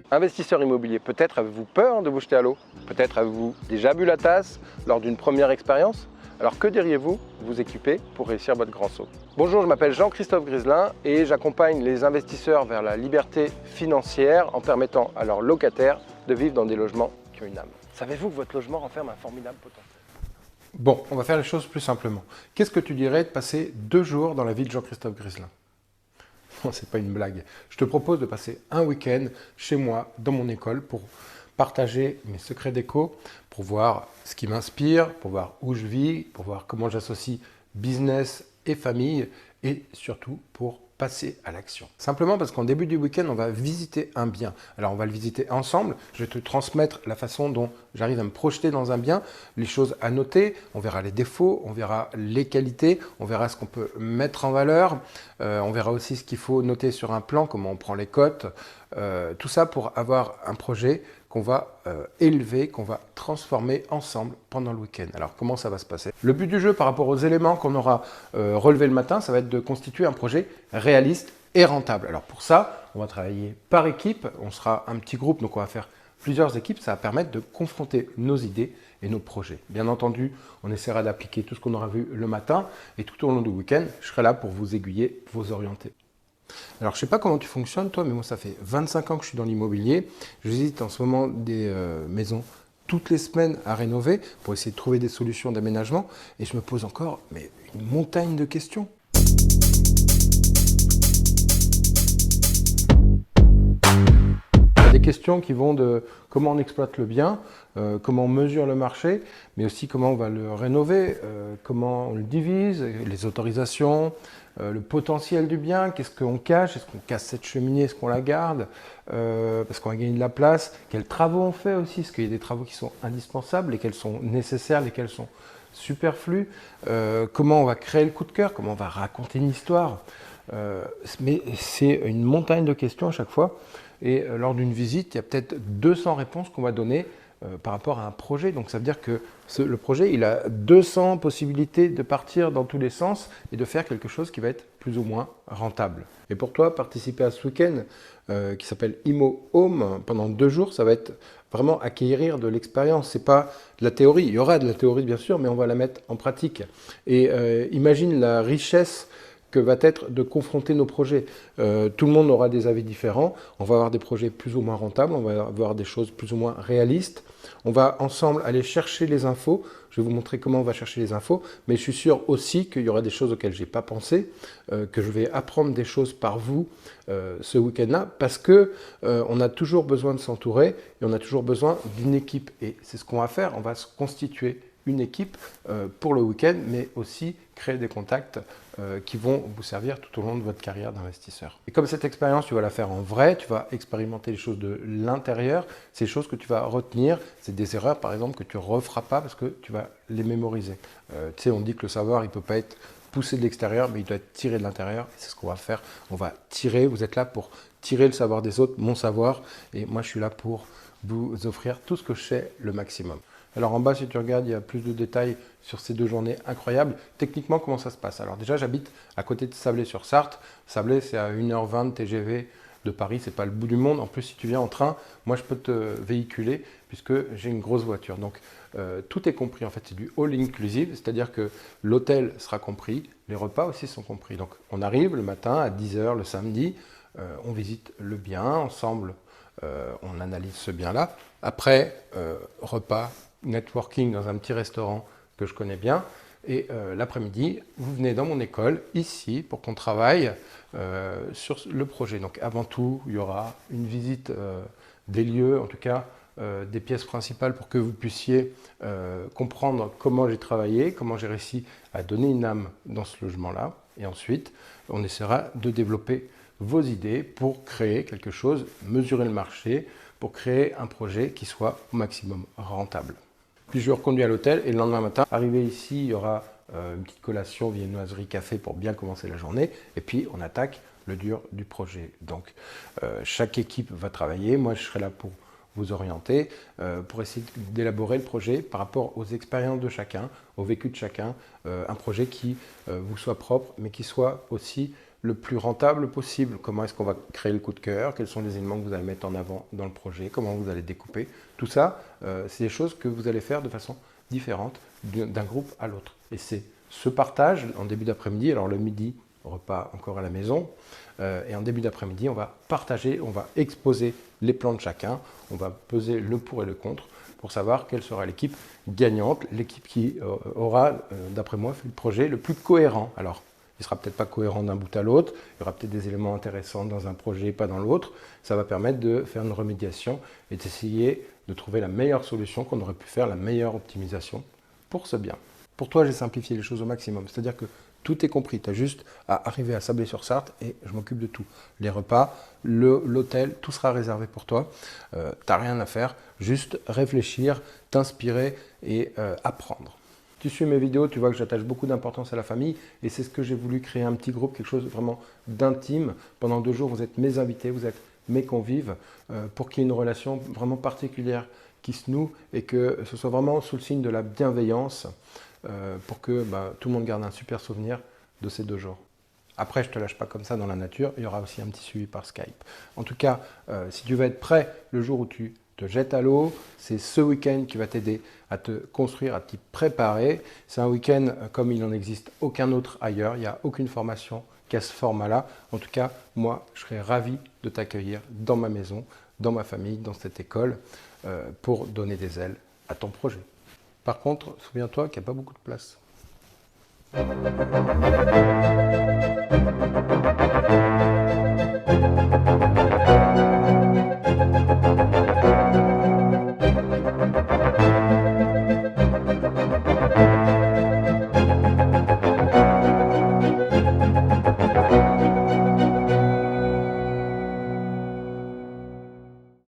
Investisseur immobilier, peut-être avez-vous peur de vous jeter à l'eau? Peut-être avez-vous déjà bu la tasse lors d'une première expérience? Alors que diriez-vous vous équiper pour réussir votre grand saut? Bonjour, je m'appelle Jean-Christophe Griselin et j'accompagne les investisseurs vers la liberté financière en permettant à leurs locataires de vivre dans des logements qui ont une âme. Savez-vous que votre logement renferme un formidable potentiel? Bon, on va faire les choses plus simplement. Qu'est-ce que tu dirais de passer 2 jours dans la vie de Jean-Christophe Griselin? Non, c'est pas une blague. Je te propose de passer un week-end chez moi, dans mon école, pour partager mes secrets d'éco, pour voir ce qui m'inspire, pour voir où je vis, pour voir comment j'associe business et famille, et surtout pour passer à l'action. Simplement parce qu'en début du week-end, on va visiter un bien. Alors, on va le visiter ensemble. Je vais te transmettre la façon dont j'arrive à me projeter dans un bien, les choses à noter. On verra les défauts, on verra les qualités, on verra ce qu'on peut mettre en valeur. On verra aussi ce qu'il faut noter sur un plan, comment on prend les cotes. Tout ça pour avoir un projet qu'on va élever, qu'on va transformer ensemble pendant le week-end. Alors, comment ça va se passer? Le but du jeu par rapport aux éléments qu'on aura relevés le matin, ça va être de constituer un projet réaliste et rentable. Alors pour ça, on va travailler par équipe. On sera un petit groupe, donc on va faire plusieurs équipes. Ça va permettre de confronter nos idées et nos projets. Bien entendu, on essaiera d'appliquer tout ce qu'on aura vu le matin et tout au long du week-end, je serai là pour vous aiguiller, vous orienter. Alors, je ne sais pas comment tu fonctionnes, toi, mais moi, ça fait 25 ans que je suis dans l'immobilier. Je visite en ce moment des maisons toutes les semaines à rénover pour essayer de trouver des solutions d'aménagement. Et je me pose encore une montagne de questions. Il y a des questions qui vont de comment on exploite le bien, comment on mesure le marché, mais aussi comment on va le rénover, comment on le divise, les autorisations, le potentiel du bien, qu'est-ce qu'on cache, est-ce qu'on casse cette cheminée, est-ce qu'on la garde, parce qu'on va gagner de la place, quels travaux on fait aussi, est-ce qu'il y a des travaux qui sont indispensables, lesquels sont nécessaires, lesquels sont superflus, comment on va créer le coup de cœur, comment on va raconter une histoire. Mais c'est une montagne de questions à chaque fois. Et lors d'une visite, il y a peut-être 200 réponses qu'on va donner par rapport à un projet. Donc ça veut dire que le projet, il a 200 possibilités de partir dans tous les sens et de faire quelque chose qui va être plus ou moins rentable. Et pour toi, participer à ce week-end qui s'appelle Immo Home pendant 2 jours, ça va être vraiment acquérir de l'expérience. C'est pas de la théorie. Il y aura de la théorie bien sûr, mais on va la mettre en pratique. Et imagine la richesse que va être de confronter nos projets. Tout le monde aura des avis différents. On va avoir des projets plus ou moins rentables, on va avoir des choses plus ou moins réalistes. On va ensemble aller chercher les infos. Je vais vous montrer comment on va chercher les infos, mais je suis sûr aussi qu'il y aura des choses auxquelles je n'ai pas pensé, que je vais apprendre des choses par vous ce week-end-là, parce que on a toujours besoin de s'entourer et on a toujours besoin d'une équipe. Et c'est ce qu'on va faire, on va se constituer une équipe pour le week-end, mais aussi créer des contacts qui vont vous servir tout au long de votre carrière d'investisseur. Et comme cette expérience, tu vas la faire en vrai, tu vas expérimenter les choses de l'intérieur, ces choses que tu vas retenir, c'est des erreurs par exemple que tu ne referas pas parce que tu vas les mémoriser. Tu sais, on dit que le savoir, il ne peut pas être poussé de l'extérieur, mais il doit être tiré de l'intérieur. Et c'est ce qu'on va faire. On va tirer, vous êtes là pour tirer le savoir des autres, mon savoir, et moi je suis là pour vous offrir tout ce que je sais le maximum. Alors en bas, si tu regardes, il y a plus de détails sur ces 2 journées incroyables. Techniquement, comment ça se passe? Alors déjà, j'habite à côté de Sablé-sur-Sarthe. Sablé, c'est à 1h20 TGV de Paris, c'est pas le bout du monde. En plus, si tu viens en train, moi je peux te véhiculer puisque j'ai une grosse voiture. Donc tout est compris, en fait, c'est du all inclusive, c'est-à-dire que l'hôtel sera compris, les repas aussi sont compris. Donc on arrive le matin à 10h le samedi, on visite le bien ensemble, on analyse ce bien-là. Après, repas, networking dans un petit restaurant que je connais bien. Et l'après-midi, vous venez dans mon école, ici, pour qu'on travaille sur le projet. Donc avant tout, il y aura une visite des lieux, en tout cas des pièces principales pour que vous puissiez comprendre comment j'ai travaillé, comment j'ai réussi à donner une âme dans ce logement-là. Et ensuite, on essaiera de développer vos idées pour créer quelque chose, mesurer le marché, pour créer un projet qui soit au maximum rentable. Puis je vais reconduire à l'hôtel et le lendemain matin, arrivé ici, il y aura une petite collation, viennoiserie, café pour bien commencer la journée. Et puis on attaque le dur du projet. Donc, chaque équipe va travailler. Moi, je serai là pour vous orienter, pour essayer d'élaborer le projet par rapport aux expériences de chacun, au vécu de chacun, un projet qui vous soit propre, mais qui soit aussi le plus rentable possible. Comment est-ce qu'on va créer le coup de cœur? Quels sont les éléments que vous allez mettre en avant dans le projet? Comment vous allez découper? Tout ça, c'est des choses que vous allez faire de façon différente d'un groupe à l'autre. Et c'est ce partage en début d'après-midi, alors le midi, repas encore à la maison, et en début d'après-midi, on va partager, on va exposer les plans de chacun, on va peser le pour et le contre pour savoir quelle sera l'équipe gagnante, l'équipe qui aura, d'après moi, fait le projet le plus cohérent. Alors, il ne sera peut-être pas cohérent d'un bout à l'autre, il y aura peut-être des éléments intéressants dans un projet, pas dans l'autre. Ça va permettre de faire une remédiation et d'essayer de trouver la meilleure solution, qu'on aurait pu faire la meilleure optimisation pour ce bien. Pour toi, j'ai simplifié les choses au maximum, c'est-à-dire que tout est compris, tu as juste à arriver à Sablé-sur-Sarthe et je m'occupe de tout. Les repas, l'hôtel, tout sera réservé pour toi. Tu n'as rien à faire, juste réfléchir, t'inspirer et apprendre. Tu suis mes vidéos, tu vois que j'attache beaucoup d'importance à la famille et c'est ce que j'ai voulu créer, un petit groupe, quelque chose vraiment d'intime. Pendant 2 jours, vous êtes mes invités, vous êtes mes convives pour qu'il y ait une relation vraiment particulière qui se noue et que ce soit vraiment sous le signe de la bienveillance pour que tout le monde garde un super souvenir de ces 2 jours. Après, je ne te lâche pas comme ça dans la nature, il y aura aussi un petit suivi par Skype. En tout cas, si tu veux être prêt le jour où tu te jettes à l'eau, c'est ce week-end qui va t'aider à te construire, à t'y préparer. C'est un week-end comme il n'en existe aucun autre ailleurs, il n'y a aucune formation qui a ce format-là. En tout cas, moi, je serais ravi de t'accueillir dans ma maison, dans ma famille, dans cette école, pour donner des ailes à ton projet. Par contre, souviens-toi qu'il n'y a pas beaucoup de place.